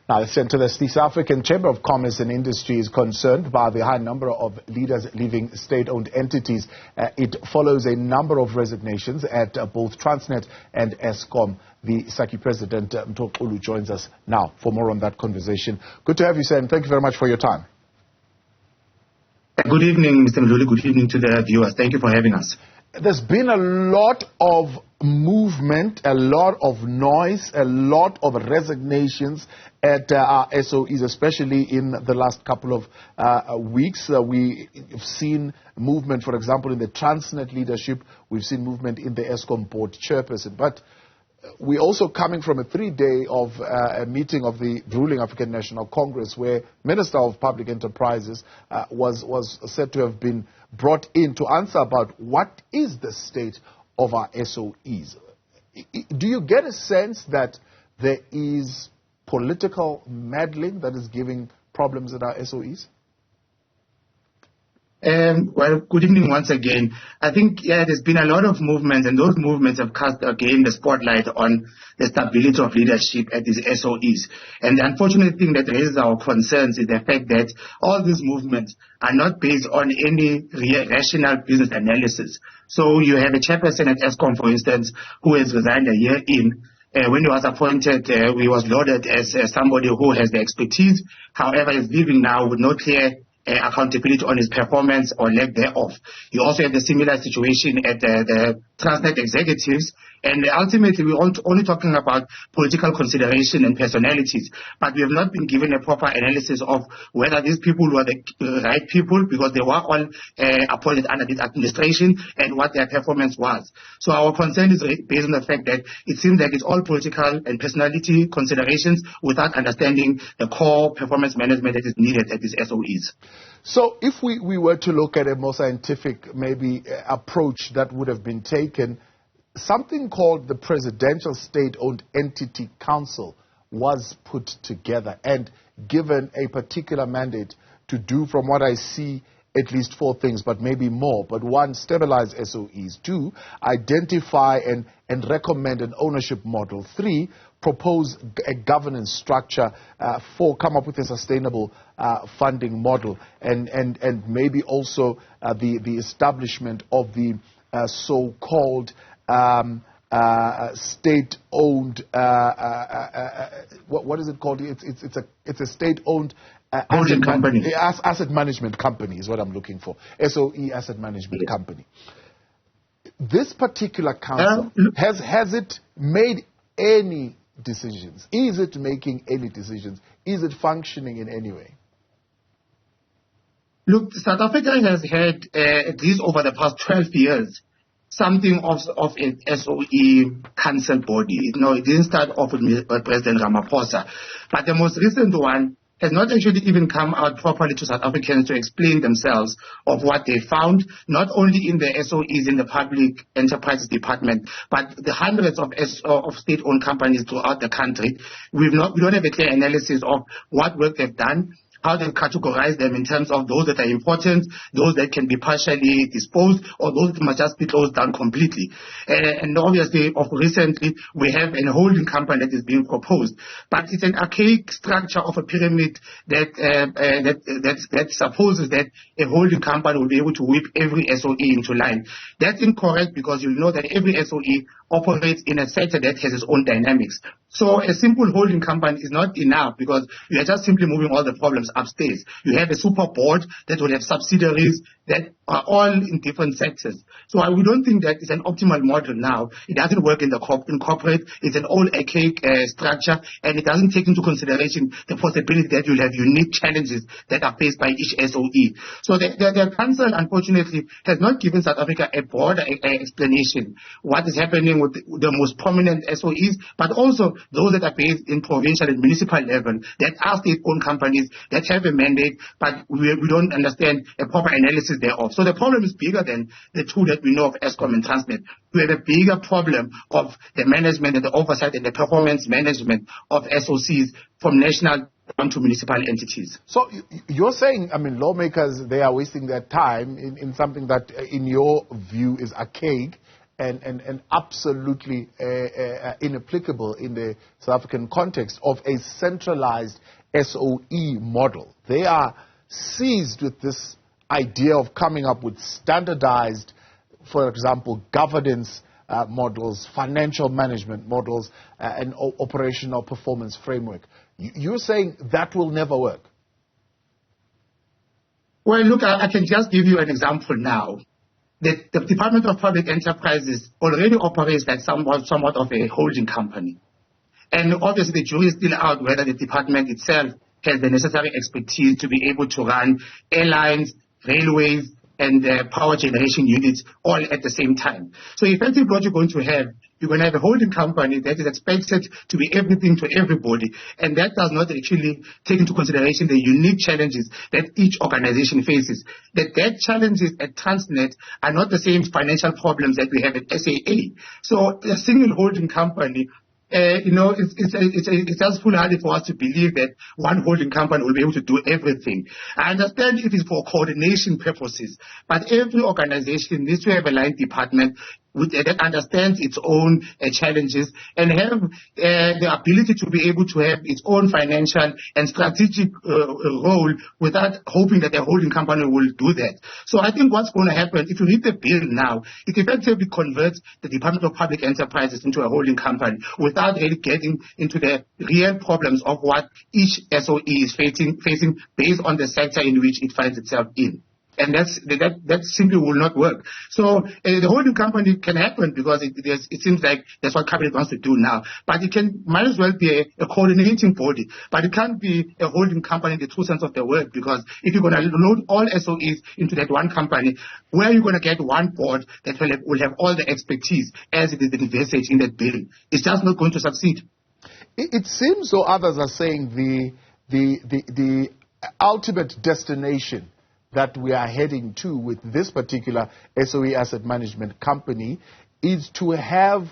Now, let's turn to this. The South African Chamber of Commerce and Industry is concerned by the high number of leaders leaving state-owned entities. It follows a number of resignations at both Transnet and Eskom. The SACCI president, Mtho Xulu, joins us now for more on that conversation. Good to have you, sir, and thank you very much for your time. Good evening, Mr. Mdluli. Good evening to the viewers. Thank you for having us. There's been a lot of movement, a lot of noise, a lot of resignations at our SOEs, especially in the last couple of weeks. We've seen movement, for example, in the Transnet leadership. We've seen movement in the Eskom board chairperson. But we're also coming from a 3-day of a meeting of the ruling African National Congress, where Minister of Public Enterprises was said to have been brought in to answer about what is the state of our SOEs. Do you get a sense that there is political meddling that is giving problems at our SOEs? Well, good evening once again. I think, there's been a lot of movements, and those movements have cast again the spotlight on the stability of leadership at these SOEs. And the unfortunate thing that raises our concerns is the fact that all these movements are not based on any rational business analysis. So you have a chairperson at Eskom, for instance, who has resigned a year in. When he was appointed, he was lauded as somebody who has the expertise. However, he's leaving now with no clear accountability on his performance or lack thereof. You also have the similar situation at the Transnet executives, and ultimately we're only talking about political consideration and personalities, but we have not been given a proper analysis of whether these people were the right people, because they were all appointed under this administration, and what their performance was. So our concern is based on the fact that it seems like it's all political and personality considerations without understanding the core performance management that is needed at these SOEs. So if we were to look at a more scientific maybe approach that would have been taken, something called the Presidential State-Owned Entity Council was put together and given a particular mandate to do, from what I see, at least 4 things, but maybe more. But 1, stabilize SOEs. 2, identify and recommend an ownership model. 3, propose a governance structure. 4, come up with a sustainable funding model. And maybe also the establishment of the so-called state-owned, what is it called? It's a state-owned asset management company is what I'm looking for. SOE asset management company. This particular council, has it made any decisions? Is it making any decisions? Is it functioning in any way? Look, South Africa has had, at least over the past 12 years, something of an SOE council body. It didn't start off with President Ramaphosa, but the most recent one has not actually even come out properly to South Africans to explain themselves of what they found, not only in the SOEs in the Public Enterprises Department, but the hundreds of state-owned companies throughout the country. We don't have a clear analysis of what work they've done, how they categorize them in terms of those that are important, those that can be partially disposed, or those that must just be closed down completely. And obviously, recently, we have a holding company that is being proposed. But it's an archaic structure of a pyramid that supposes that a holding company will be able to whip every SOE into line. That's incorrect, because you know that every SOE operates in a sector that has its own dynamics. So a simple holding company is not enough, because you are just simply moving all the problems upstairs. You have a super board that will have subsidiaries that are all in different sectors. So we don't think that it's an optimal model now. It doesn't work in corporate. It's an old archaic structure, and it doesn't take into consideration the possibility that you'll have unique challenges that are faced by each SOE. So the council, unfortunately, has not given South Africa a broader explanation what is happening with the most prominent SOEs, but also those that are based in provincial and municipal level, that are state-owned companies that have a mandate, but we don't understand a proper analysis thereof. So the problem is bigger than the two that we know of, Eskom and Transnet. We have a bigger problem of the management and the oversight and the performance management of SOCs from national down to municipal entities. So you're saying, lawmakers, they are wasting their time in something that, in your view, is archaic and absolutely inapplicable in the South African context of a centralized SOE model. They are seized with this idea of coming up with standardized, for example, governance models, financial management models, and operational performance framework. You're saying that will never work? Well, look, I can just give you an example now. The Department of Public Enterprises already operates like somewhat of a holding company. And obviously the jury is still out whether the department itself has the necessary expertise to be able to run airlines, railways, and power generation units all at the same time. So effectively what you're going to have a holding company that is expected to be everything to everybody, and that does not actually take into consideration the unique challenges that each organization faces. That challenges at Transnet are not the same financial problems that we have at SAA. So a single holding company, it's just foolhardy for us to believe that one holding company will be able to do everything. I understand it is for coordination purposes, but every organization needs to have a line department that understands its own challenges and have the ability to be able to have its own financial and strategic role without hoping that the holding company will do that. So I think what's going to happen, if you read the bill now, it effectively converts the Department of Public Enterprises into a holding company without really getting into the real problems of what each SOE is facing based on the sector in which it finds itself in. And that simply will not work. So the holding company can happen because it seems like that's what cabinet wants to do now. But it might as well be a coordinating body. But it can't be a holding company in the true sense of the word, because if you're going to load all SOEs into that one company, where are you going to get one board that will have all the expertise as it is envisaged in that bill? It's just not going to succeed. It seems, so others are saying, the ultimate destination that we are heading to with this particular SOE asset management company is to have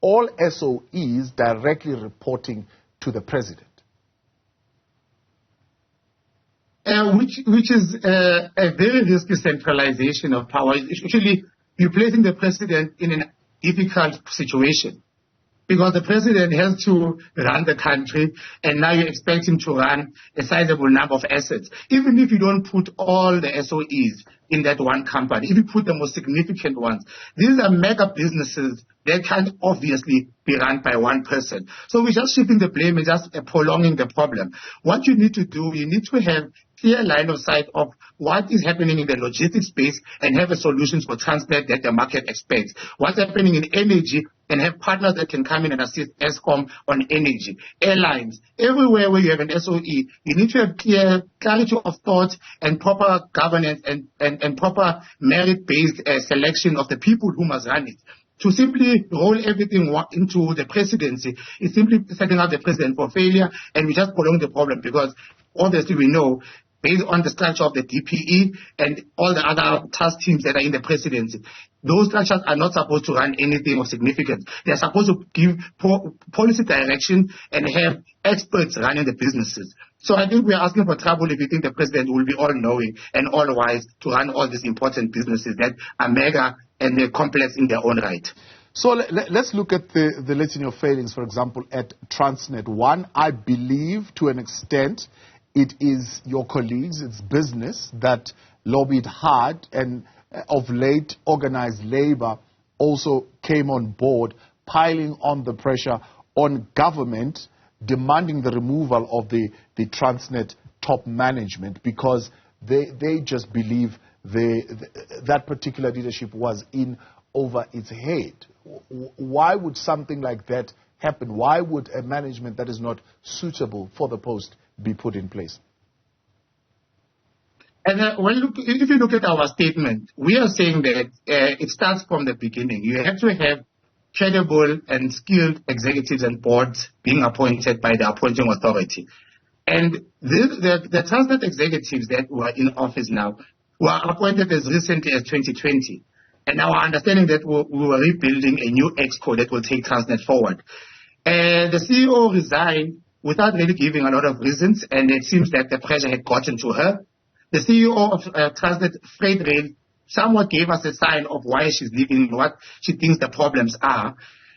all SOEs directly reporting to the president. Which is a very risky centralization of power. Actually, you're placing the president in a difficult situation, because the president has to run the country, and now you expect him to run a sizable number of assets. Even if you don't put all the SOEs in that one company, if you put the most significant ones, these are mega businesses that can't obviously be run by one person. So we're just shifting the blame and just prolonging the problem. What you need to do, you need to have clear line of sight of what is happening in the logistics space and have a solutions for Transnet that the market expects. What's happening in energy, and have partners that can come in and assist Eskom on energy. Airlines, everywhere where you have an SOE, you need to have clarity of thought and proper governance and proper merit-based selection of the people who must run it. To simply roll everything into the presidency is simply setting up the president for failure, and we just prolong the problem, because obviously we know, based on the structure of the DPE and all the other task teams that are in the presidency, those structures are not supposed to run anything of significance. They're supposed to give policy direction and have experts running the businesses. So I think we're asking for trouble if you think the president will be all-knowing and all-wise to run all these important businesses that are mega and they're complex in their own right. So let's look at the litany of failings, for example, at Transnet. One, I believe to an extent it is your colleagues, it's business that lobbied hard, and of late organized labor also came on board, piling on the pressure on government, demanding the removal of the Transnet top management, because they just believe that particular leadership was in over its head. Why would something like that happen? Why would a management that is not suitable for the post be put in place? And if you look at our statement, we are saying that it starts from the beginning. You have to have credible and skilled executives and boards being appointed by the appointing authority. And the Transnet executives that were in office now were appointed as recently as 2020. And our understanding that we were rebuilding a new exco that will take Transnet forward. The CEO resigned without really giving a lot of reasons, and it seems that the pressure had gotten to her. The CEO of Transnet Freight Rail somewhat gave us a sign of why she's leaving, what she thinks the problems are.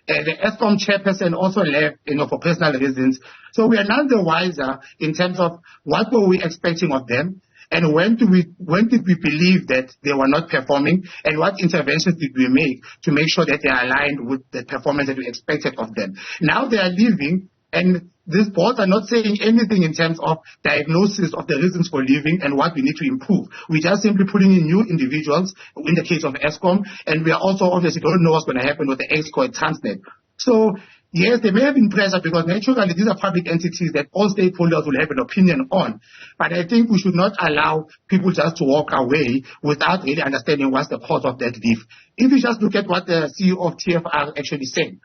The Eskom chairperson also left, for personal reasons. So we are none the wiser in terms of what were we expecting of them, and when did we believe that they were not performing, and what interventions did we make to make sure that they are aligned with the performance that we expected of them. Now they are leaving, and these boards are not saying anything in terms of diagnosis of the reasons for leaving and what we need to improve. We're just simply putting in new individuals in the case of Eskom, and we are also obviously don't know what's going to happen with the EXCO at Transnet. So yes, there may have been pressure because naturally these are public entities that all stakeholders will have an opinion on. But I think we should not allow people just to walk away without really understanding what's the cause of that leave. If you just look at what the CEO of TFR actually said,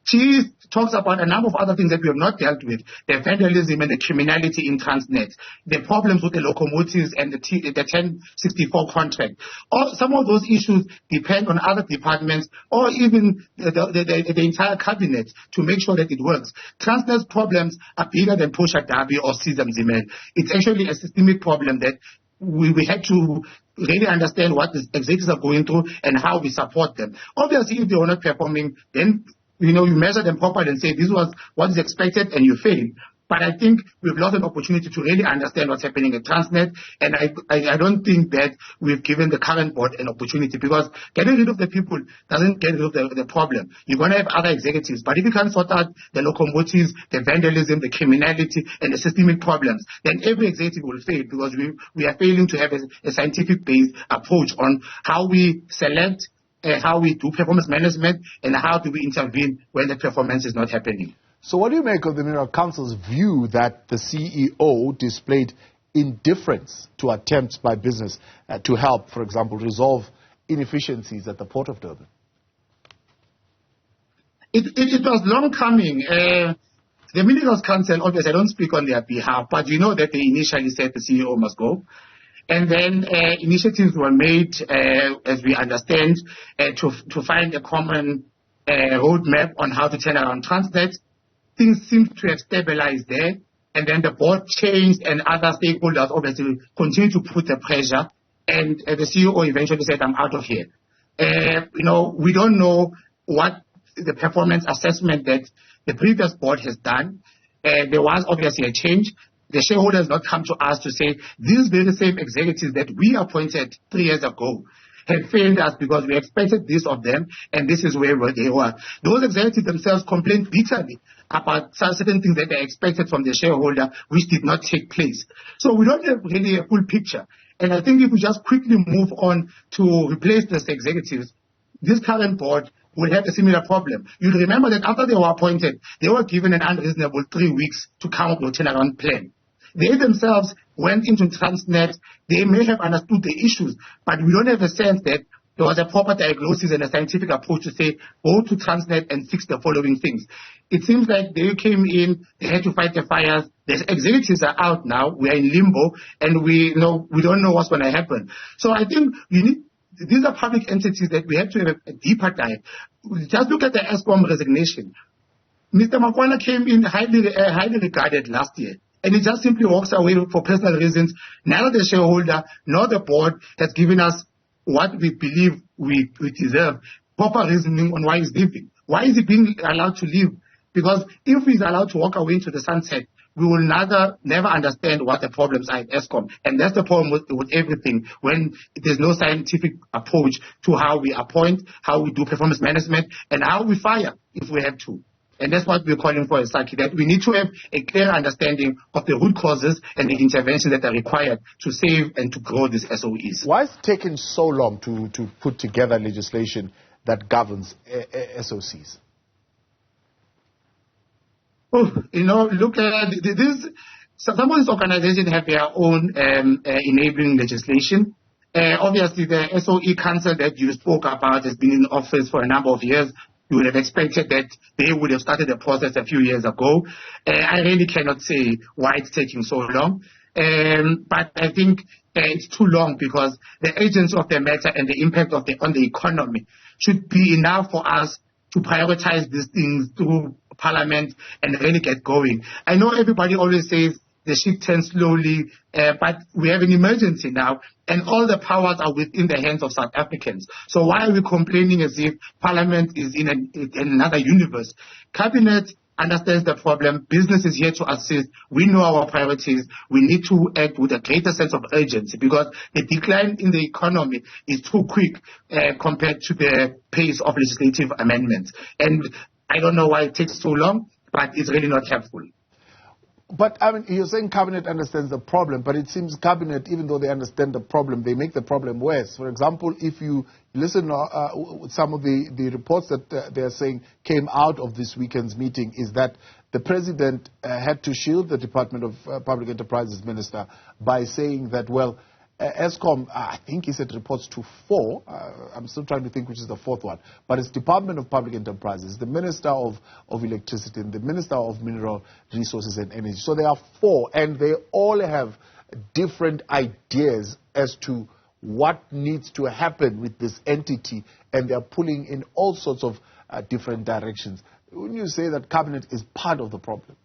she talks about a number of other things that we have not dealt with, the vandalism and the criminality in Transnet, the problems with the locomotives and the 1064 contract. Some of those issues depend on other departments or even the entire cabinet to make sure that it works. Transnet's problems are bigger than Pusha Dabi or Caesar Mzimel. It's actually a systemic problem that we had to really understand what the executives are going through and how we support them. Obviously, if they were not performing, then you measure them properly and say this was what is expected and you failed. But I think we've lost an opportunity to really understand what's happening at Transnet, and I don't think that we've given the current board an opportunity, because getting rid of the people doesn't get rid of the problem. You're going to have other executives, but if you can't sort out the locomotives, the vandalism, the criminality, and the systemic problems, then every executive will fail, because we are failing to have a scientific-based approach on how we select, how we do performance management, and how do we intervene when the performance is not happening. So what do you make of the Mineral Council's view that the CEO displayed indifference to attempts by business to help, for example, resolve inefficiencies at the Port of Durban? It was long coming. The Minerals Council, obviously I don't speak on their behalf, but you know that they initially said the CEO must go. And then initiatives were made, as we understand, to find a common roadmap on how to turn around Transnet. Things seem to have stabilized there. And then the board changed and other stakeholders obviously continued to put the pressure. And the CEO eventually said, I'm out of here. We don't know what the performance assessment that the previous board has done. There was obviously a change. The shareholders not come to us to say these very same executives that we appointed 3 years ago have failed us because we expected this of them, and this is where they were. Those executives themselves complained bitterly about certain things that they expected from the shareholder, which did not take place. So we don't have really a full picture. And I think if we just quickly move on to replace these executives, this current board will have a similar problem. You'll remember that after they were appointed, they were given an unreasonable 3 weeks to come up with a turnaround plan. They themselves went into Transnet. They may have understood the issues, but we don't have a sense that there was a proper diagnosis and a scientific approach to say, go to Transnet and fix the following things. It seems like they came in, they had to fight the fires. The executives are out now. We are in limbo, and we don't know what's going to happen. So I think these are public entities that we have to have a deeper dive. Just look at the Eskom resignation. Mr. Makwana came in highly regarded last year, and he just simply walks away for personal reasons. Neither the shareholder nor the board has given us what we believe we deserve, proper reasoning on why he's leaving. Why is he being allowed to leave? Because if he's allowed to walk away into the sunset, we will never understand what the problems are at Eskom. And that's the problem with everything, when there's no scientific approach to how we appoint, how we do performance management, and how we fire if we have to. And that's what we're calling for as SACCI, that we need to have a clear understanding of the root causes and the interventions that are required to save and to grow these SOEs. Why is it taking so long to put together legislation that governs SOCs? Look at this. Some of these organizations have their own enabling legislation. Obviously, the SOE Council that you spoke about has been in office for a number of years. You would have expected that they would have started the process a few years ago. I really cannot say why it's taking so long. But I think it's too long because the agency of the matter and the impact on the economy should be enough for us to prioritize these things through Parliament and really get going. I know everybody always says the ship turns slowly, but we have an emergency now, and all the powers are within the hands of South Africans. So why are we complaining as if Parliament is in another universe? Cabinet understands the problem. Business is here to assist. We know our priorities. We need to act with a greater sense of urgency because the decline in the economy is too quick compared to the pace of legislative amendments. And I don't know why it takes so long, but it's really not helpful. But, I mean, you're saying Cabinet understands the problem, but it seems Cabinet, even though they understand the problem, they make the problem worse. For example, if you listen to some of the reports that they're saying came out of this weekend's meeting is that the President had to shield the Department of Public Enterprises Minister by saying that, well, Eskom, I think he said reports to 4. I'm still trying to think which is the 4th one. But it's Department of Public Enterprises, the Minister of Electricity, and the Minister of Mineral Resources and Energy. So there are 4, and they all have different ideas as to what needs to happen with this entity, and they're pulling in all sorts of different directions. Wouldn't you say that Cabinet is part of the problem?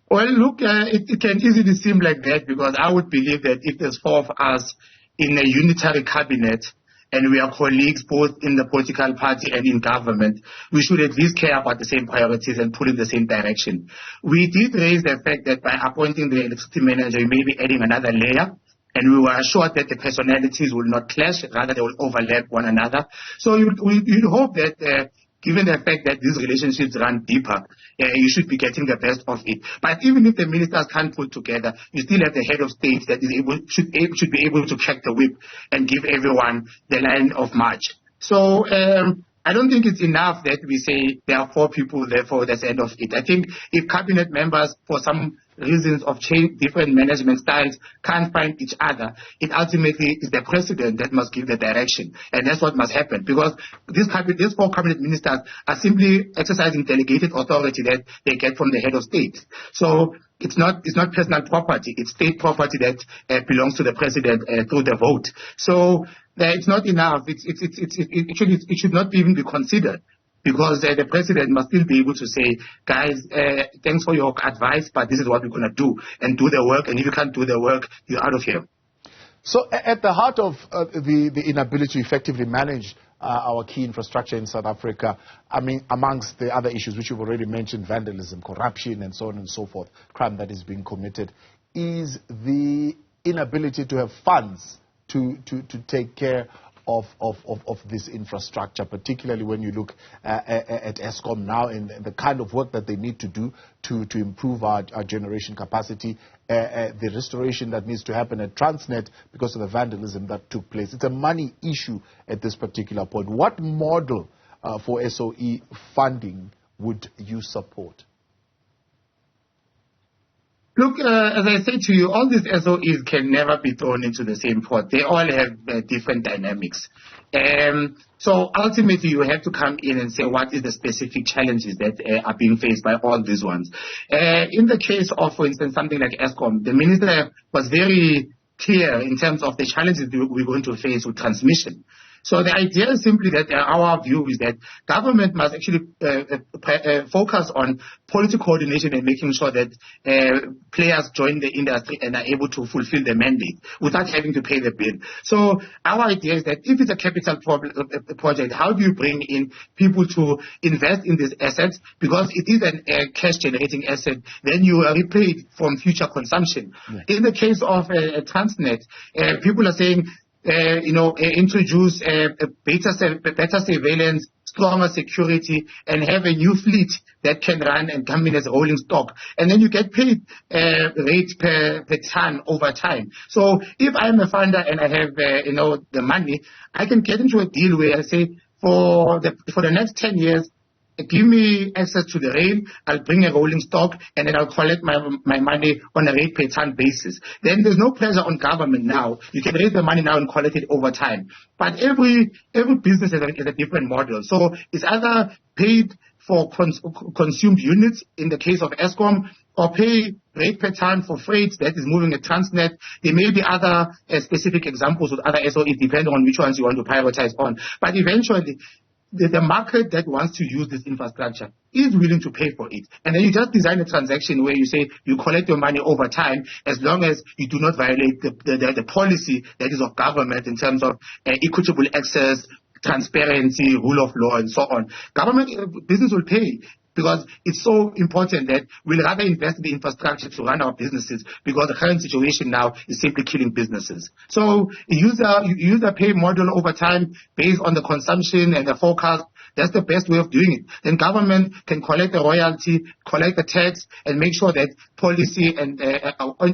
Well, look, it can easily seem like that because I would believe that if there's 4 of us in a unitary cabinet and we are colleagues both in the political party and in government, we should at least care about the same priorities and pull in the same direction. We did raise the fact that by appointing the electricity manager, you may be adding another layer. And we were assured that the personalities will not clash, rather they will overlap one another. So you'd hope that given the fact that these relationships run deeper, you should be getting the best of it. But even if the ministers can't put together, you still have the head of state that should be able to crack the whip and give everyone the line of march. So I don't think it's enough that we say there are 4 people, therefore that's the end of it. I think if cabinet members, for some reasons of change, different management styles, can't find each other, it ultimately is the president that must give the direction. And that's what must happen because these 4 cabinet ministers are simply exercising delegated authority that they get from the head of state. So it's not personal property, it's state property that belongs to the president through the vote. So it's not enough. It should not even be considered. Because the president must still be able to say, guys, thanks for your advice, but this is what we're going to do and do the work. And if you can't do the work, you're out of here. So at the heart of the inability to effectively manage our key infrastructure in South Africa, I mean, amongst the other issues which you've already mentioned, vandalism, corruption, and so on and so forth, crime that is being committed, is the inability to have funds to take care of this infrastructure, particularly when you look at Eskom now and the kind of work that they need to do to improve our generation capacity, the restoration that needs to happen at Transnet because of the vandalism that took place. It's a money issue at this particular point. What model for SOE funding would you support? Look, as I said to you, all these SOEs can never be thrown into the same pot. They all have different dynamics. So ultimately, you have to come in and say what is the specific challenges that are being faced by all these ones. In the case of, for instance, something like Eskom, the minister was very clear in terms of the challenges we're going to face with transmission. So the idea is simply that our view is that government must actually focus on policy coordination and making sure that players join the industry and are able to fulfill the mandate without having to pay the bill. So our idea is that if it's a capital project, how do you bring in people to invest in these assets? Because it is a cash-generating asset, then you are repaid from future consumption. Yeah. In the case of Transnet, people are saying, introduce better surveillance, stronger security, and have a new fleet that can run and come in as a rolling stock. And then you get paid rate per ton over time. So if I'm a funder and I have, the money, I can get into a deal where I say, for the next 10 years, give me access to the rail, I'll bring a rolling stock, and then I'll collect my money on a rate per ton basis. Then there's no pressure on government now. You can raise the money now and collect it over time. But every business is a different model. So it's either paid for consumed units in the case of Eskom, or pay rate per ton for freight that is moving at Transnet. There may be other specific examples with other SOEs, depending on which ones you want to prioritize on. But eventually, the market that wants to use this infrastructure is willing to pay for it. And then you just design a transaction where you say you collect your money over time as long as you do not violate the policy that is of government in terms of equitable access, transparency, rule of law, and so on. Government business will pay, because it's so important that we'll rather invest in the infrastructure to run our businesses, because the current situation now is simply killing businesses. So user pay model over time based on the consumption and the forecast. That's the best way of doing it. Then government can collect the royalty, collect the tax, and make sure that policy and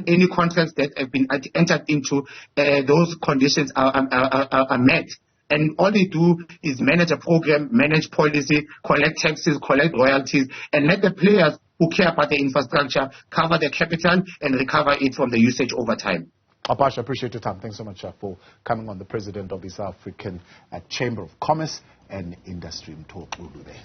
any contracts that have been entered into, those conditions are met. And all they do is manage a program, manage policy, collect taxes, collect royalties, and let the players who care about the infrastructure cover their capital and recover it from the usage over time. Apache, I appreciate your time. Thanks so much for coming on. The president of the South African Chamber of Commerce and Industry, Mtho Xulu.